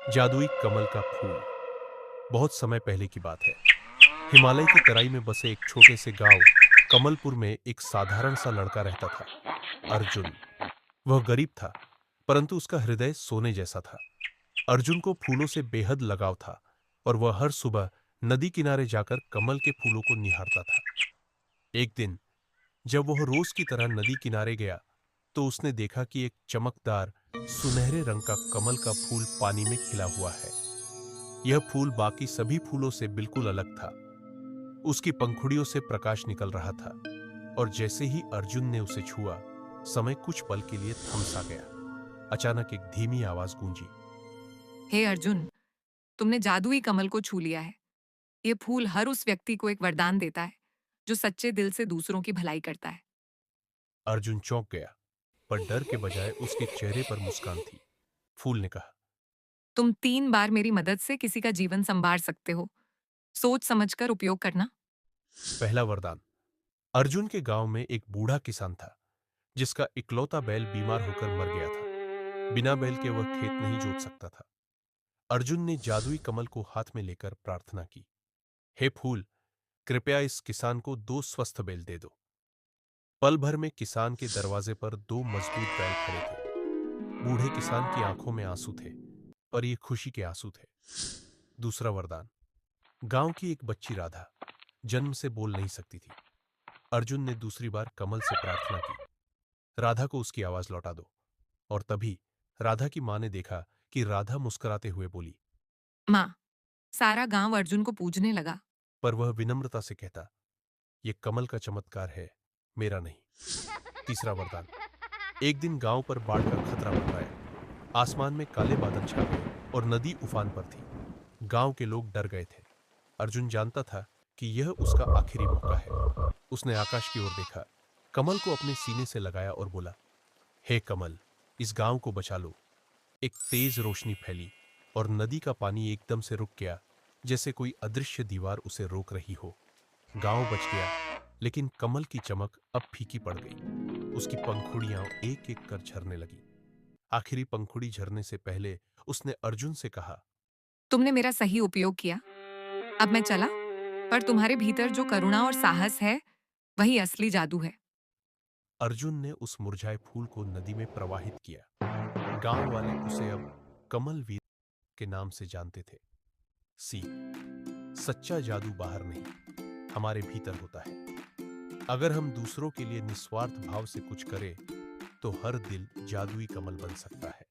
जादुई कमल का फूल। बहुत समय पहले की बात है। हिमालय की तराई में बसे एक छोटे से गांव कमलपुर में एक साधारण सा लड़का रहता था, अर्जुन। वह गरीब था, परंतु उसका हृदय सोने जैसा था। अर्जुन को फूलों से बेहद लगाव था और वह हर सुबह नदी किनारे जाकर कमल के फूलों को निहारता था। एक दिन जब वह रोज की तरह नदी किनारे गया, तो उसने देखा कि एक चमकदार सुनहरे रंग का कमल का फूल पानी में खिला हुआ है। यह फूल बाकी सभी फूलों से बिल्कुल अलग था। उसकी पंखुड़ियों से प्रकाश निकल रहा था और जैसे ही अर्जुन ने उसे छुआ, समय कुछ पल के लिए थम सा गया। अचानक एक धीमी आवाज गूंजी। हे अर्जुन, तुमने जादुई कमल को छू लिया है। ये फूल हर उस व्यक्ति को एक वरदान देता है जो सच्चे दिल से दूसरों की भलाई करता है। अर्जुन चौंक गया, पर डर के बजाय उसके चेहरे पर मुस्कान थी। फूल ने कहा, तुम 3 बार मेरी मदद से किसी का जीवन संवार सकते हो। सोच समझकर उपयोग करना। पहला वरदान। अर्जुन के गांव में एक बूढ़ा किसान था, जिसका इकलौता बैल बीमार होकर मर गया था। बिना बैल के वह खेत नहीं जोत सकता था। अर्जुन ने जादुई कमल को हाथ में लेकर प्रार्थना की, हे फूल, कृपया इस किसान को 2 स्वस्थ बैल दे दो। पल भर में किसान के दरवाजे पर 2 मजबूत बैल खड़े थे। बूढ़े किसान की आंखों में आंसू थे, पर ये खुशी के आंसू थे। दूसरा वरदान। गांव की एक बच्ची राधा जन्म से बोल नहीं सकती थी। अर्जुन ने दूसरी बार कमल से प्रार्थना की, राधा को उसकी आवाज लौटा दो। और तभी राधा की मां ने देखा कि राधा मुस्कुराते हुए बोली, माँ, सारा गांव अर्जुन को पूजने लगा। पर वह विनम्रता से कहता, ये कमल का चमत्कार है, मेरा नहीं। तीसरा वरदान। एक दिन गांव पर बाढ़ का खतरा मंडराया। आसमान में काले बादल छा गए और नदी उफान पर थी। गांव के लोग डर गए थे। अर्जुन जानता था कि यह उसका आखिरी मौका है। उसने आकाश की ओर देखा, कमल को अपने सीने से लगाया और बोला, हे कमल, इस गांव को बचा लो। एक तेज रोशनी फैली और नदी का पानी एकदम से रुक गया, जैसे कोई अदृश्य दीवार उसे रोक रही हो। गांव बच गया, लेकिन कमल की चमक अब फीकी पड़ गई। उसकी पंखुड़ियां एक एक कर झरने लगी। आखिरी पंखुड़ी झरने से पहले उसने अर्जुन से कहा, तुमने मेरा सही उपयोग किया। अब मैं चला, पर तुम्हारे भीतर जो करुणा और साहस है, वही असली जादू है। अर्जुन ने उस मुरझाए फूल को नदी में प्रवाहित किया। गांव वाले उसे अब कमल वीर के नाम से जानते थे। सीख। सच्चा जादू बाहर नहीं, हमारे भीतर होता है। अगर हम दूसरों के लिए निस्वार्थ भाव से कुछ करें, तो हर दिल जादुई कमल बन सकता है।